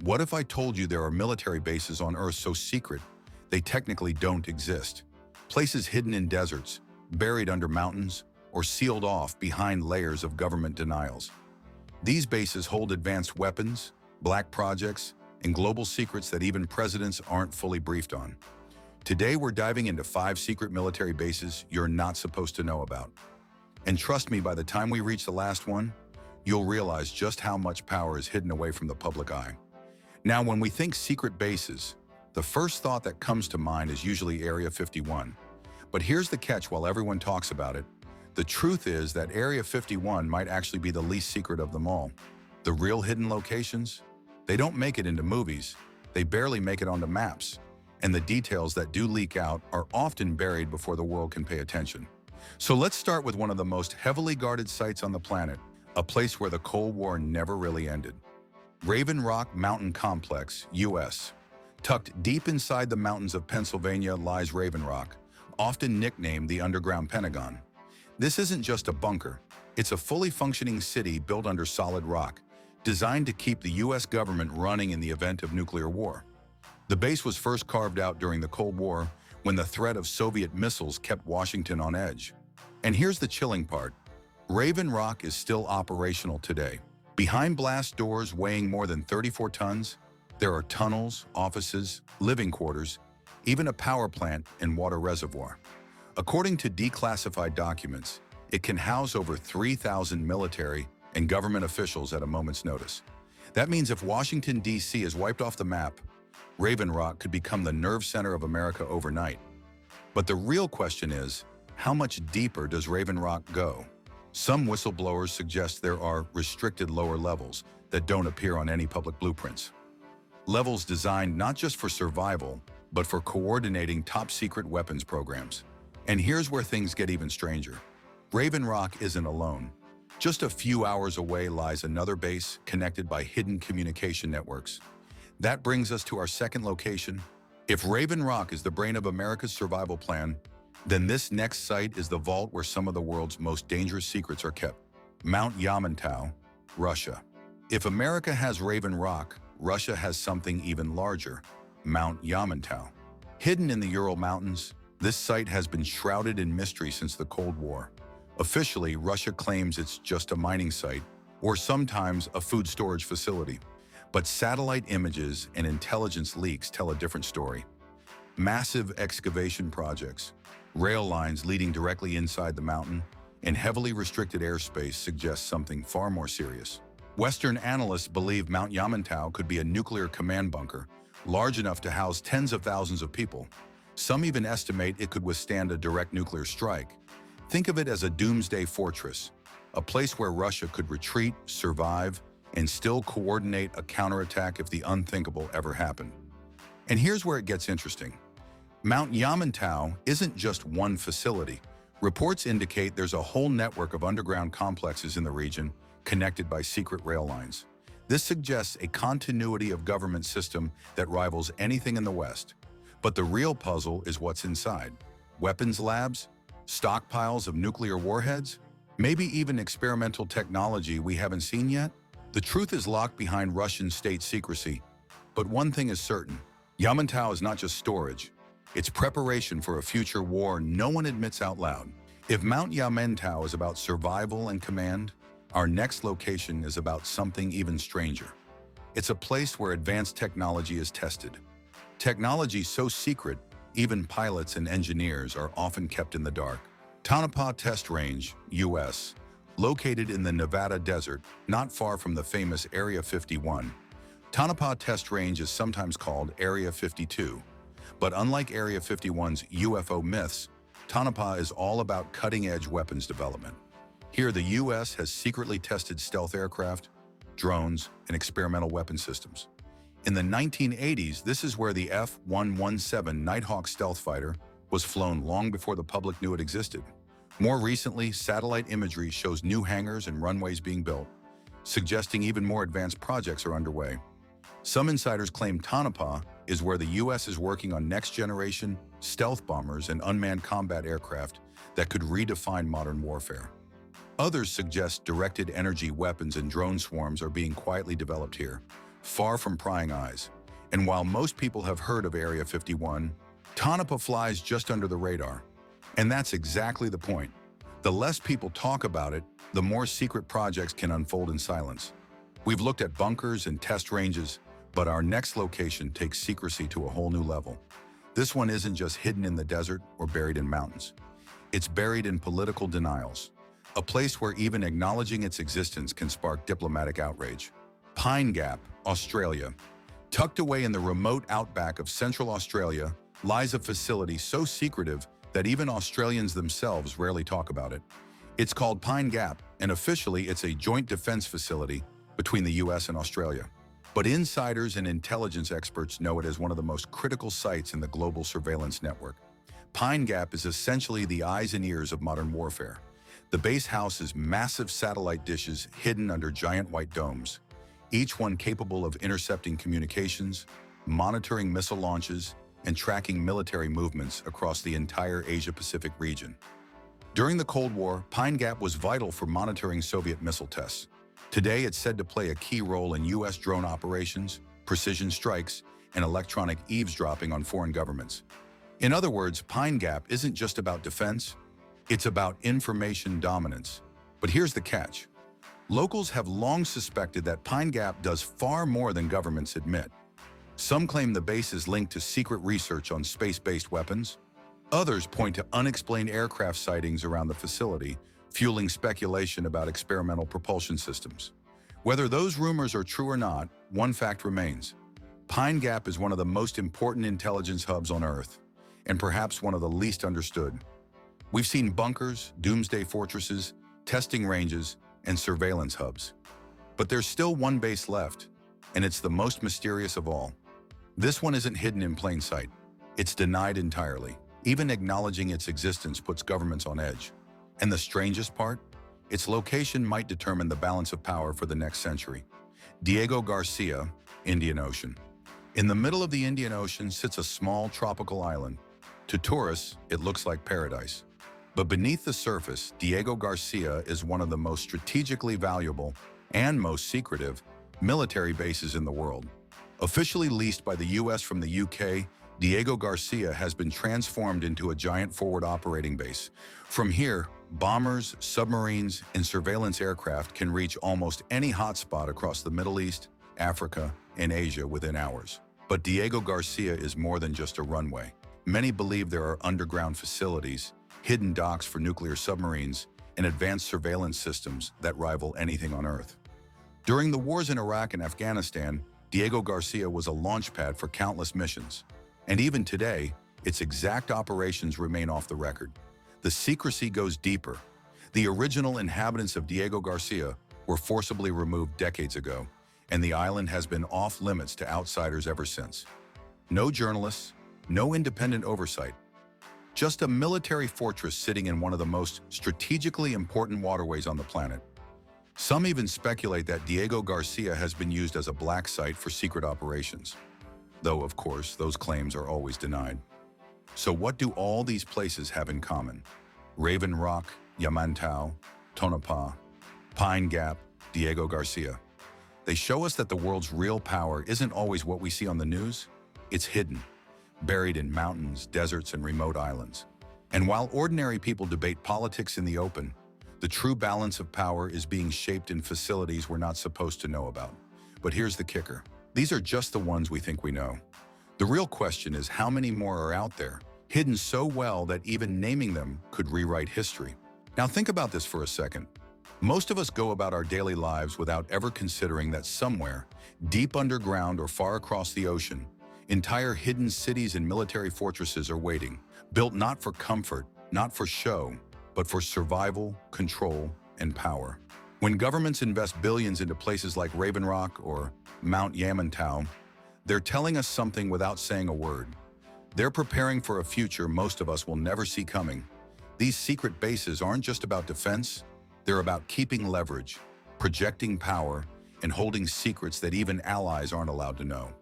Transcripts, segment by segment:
What if I told you there are military bases on Earth so secret they technically don't exist? Places hidden in deserts, buried under mountains, or sealed off behind layers of government denials. These bases hold advanced weapons, black projects, and global secrets that even presidents aren't fully briefed on. Today, we're diving into 5 secret military bases you're not supposed to know about. And trust me, by the time we reach the last one, you'll realize just how much power is hidden away from the public eye. Now, when we think secret bases, the first thought that comes to mind is usually Area 51. But here's the catch: while everyone talks about it, the truth is that Area 51 might actually be the least secret of them all. The real hidden locations? They don't make it into movies. They barely make it onto maps. And the details that do leak out are often buried before the world can pay attention. So let's start with one of the most heavily guarded sites on the planet, a place where the Cold War never really ended. Raven Rock Mountain Complex, U.S. Tucked deep inside the mountains of Pennsylvania lies Raven Rock, often nicknamed the underground Pentagon. This isn't just a bunker. It's a fully functioning city built under solid rock, designed to keep the U.S. government running in the event of nuclear war. The base was first carved out during the Cold War, when the threat of Soviet missiles kept Washington on edge. And here's the chilling part: Raven Rock is still operational today. Behind blast doors weighing more than 34 tons, there are tunnels, offices, living quarters, even a power plant and water reservoir. According to declassified documents, it can house over 3,000 military and government officials at a moment's notice. That means if Washington, D.C. is wiped off the map, Raven Rock could become the nerve center of America overnight. But the real question is, how much deeper does Raven Rock go? Some whistleblowers suggest there are restricted lower levels that don't appear on any public blueprints. Levels designed not just for survival, but for coordinating top-secret weapons programs. And here's where things get even stranger. Raven Rock isn't alone. Just a few hours away lies another base connected by hidden communication networks. That brings us to our second location. If Raven Rock is the brain of America's survival plan, then this next site is the vault where some of the world's most dangerous secrets are kept. Mount Yamantau, Russia. If America has Raven Rock, Russia has something even larger: Mount Yamantau. Hidden in the Ural Mountains, this site has been shrouded in mystery since the Cold War. Officially, Russia claims it's just a mining site, or sometimes a food storage facility. But satellite images and intelligence leaks tell a different story. Massive excavation projects, rail lines leading directly inside the mountain, and heavily restricted airspace suggest something far more serious. Western analysts believe Mount Yamantau could be a nuclear command bunker, large enough to house tens of thousands of people. Some even estimate it could withstand a direct nuclear strike. Think of it as a doomsday fortress, a place where Russia could retreat, survive, and still coordinate a counterattack if the unthinkable ever happened. And here's where it gets interesting. Mount Yamantau isn't just one facility. Reports indicate there's a whole network of underground complexes in the region, connected by secret rail lines. This suggests a continuity of government system that rivals anything in the West. But the real puzzle is what's inside. Weapons labs? Stockpiles of nuclear warheads? Maybe even experimental technology we haven't seen yet? The truth is locked behind Russian state secrecy. But one thing is certain: Yamantau is not just storage. It's preparation for a future war no one admits out loud. If Mount Yamantau is about survival and command, our next location is about something even stranger. It's a place where advanced technology is tested. Technology so secret, even pilots and engineers are often kept in the dark. Tonopah Test Range, U.S., located in the Nevada desert, not far from the famous Area 51. Tonopah Test Range is sometimes called Area 52. But unlike Area 51's UFO myths, Tonopah is all about cutting-edge weapons development. Here, the U.S. has secretly tested stealth aircraft, drones, and experimental weapon systems. In the 1980s, this is where the F-117 Nighthawk stealth fighter was flown long before the public knew it existed. More recently, satellite imagery shows new hangars and runways being built, suggesting even more advanced projects are underway. Some insiders claim Tonopah is where the U.S. is working on next-generation stealth bombers and unmanned combat aircraft that could redefine modern warfare. Others suggest directed energy weapons and drone swarms are being quietly developed here, far from prying eyes. And while most people have heard of Area 51, Tonopah flies just under the radar. And that's exactly the point. The less people talk about it, the more secret projects can unfold in silence. We've looked at bunkers and test ranges, but our next location takes secrecy to a whole new level. This one isn't just hidden in the desert or buried in mountains. It's buried in political denials, a place where even acknowledging its existence can spark diplomatic outrage. Pine Gap, Australia. Tucked away in the remote outback of Central Australia lies a facility so secretive that even Australians themselves rarely talk about it. It's called Pine Gap, and officially it's a joint defense facility between the US and Australia. But insiders and intelligence experts know it as one of the most critical sites in the global surveillance network. Pine Gap is essentially the eyes and ears of modern warfare. The base houses massive satellite dishes hidden under giant white domes, each one capable of intercepting communications, monitoring missile launches, and tracking military movements across the entire Asia-Pacific region. During the Cold War, Pine Gap was vital for monitoring Soviet missile tests. Today, it's said to play a key role in U.S. drone operations, precision strikes, and electronic eavesdropping on foreign governments. In other words, Pine Gap isn't just about defense, it's about information dominance. But here's the catch. Locals have long suspected that Pine Gap does far more than governments admit. Some claim the base is linked to secret research on space-based weapons. Others point to unexplained aircraft sightings around the facility, fueling speculation about experimental propulsion systems. Whether those rumors are true or not, one fact remains. Pine Gap is one of the most important intelligence hubs on Earth, and perhaps one of the least understood. We've seen bunkers, doomsday fortresses, testing ranges, and surveillance hubs. But there's still one base left, and it's the most mysterious of all. This one isn't hidden in plain sight. It's denied entirely. Even acknowledging its existence puts governments on edge. And the strangest part? Its location might determine the balance of power for the next century. Diego Garcia, Indian Ocean. In the middle of the Indian Ocean sits a small tropical island. To tourists, it looks like paradise. But beneath the surface, Diego Garcia is one of the most strategically valuable and most secretive military bases in the world. Officially leased by the US from the UK, Diego Garcia has been transformed into a giant forward operating base. From here, bombers, submarines, and surveillance aircraft can reach almost any hotspot across the Middle East, Africa, and Asia within hours. But Diego Garcia is more than just a runway. Many believe there are underground facilities, hidden docks for nuclear submarines, and advanced surveillance systems that rival anything on Earth. During the wars in Iraq and Afghanistan, Diego Garcia was a launchpad for countless missions. And even today, its exact operations remain off the record. The secrecy goes deeper. The original inhabitants of Diego Garcia were forcibly removed decades ago, and the island has been off limits to outsiders ever since. No journalists, no independent oversight. Just a military fortress sitting in one of the most strategically important waterways on the planet. Some even speculate that Diego Garcia has been used as a black site for secret operations. Though, of course, those claims are always denied. So what do all these places have in common? Raven Rock, Yamantau, Tonopah, Pine Gap, Diego Garcia. They show us that the world's real power isn't always what we see on the news. It's hidden, buried in mountains, deserts, and remote islands. And while ordinary people debate politics in the open, the true balance of power is being shaped in facilities we're not supposed to know about. But here's the kicker. These are just the ones we think we know. The real question is how many more are out there, hidden so well that even naming them could rewrite history. Now think about this for a second. Most of us go about our daily lives without ever considering that somewhere, deep underground or far across the ocean, entire hidden cities and military fortresses are waiting, built not for comfort, not for show, but for survival, control, and power. When governments invest billions into places like Raven Rock or Mount Yamantau, they're telling us something without saying a word. They're preparing for a future most of us will never see coming. These secret bases aren't just about defense, they're about keeping leverage, projecting power, and holding secrets that even allies aren't allowed to know.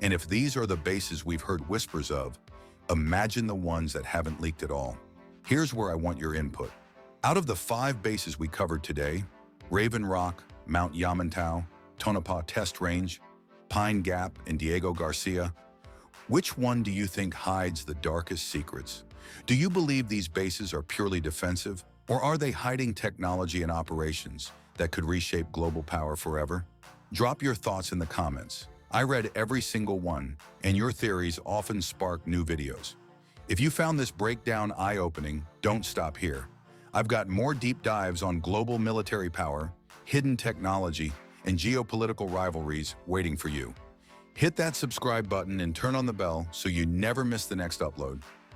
And if these are the bases we've heard whispers of, imagine the ones that haven't leaked at all. Here's where I want your input. Out of the 5 bases we covered today, Raven Rock, Mount Yamantau, Tonopah Test Range, Pine Gap and Diego Garcia? Which one do you think hides the darkest secrets? Do you believe these bases are purely defensive, or are they hiding technology and operations that could reshape global power forever? Drop your thoughts in the comments. I read every single one, and your theories often spark new videos. If you found this breakdown eye-opening, don't stop here. I've got more deep dives on global military power, hidden technology, and geopolitical rivalries waiting for you. Hit that subscribe button and turn on the bell so you never miss the next upload.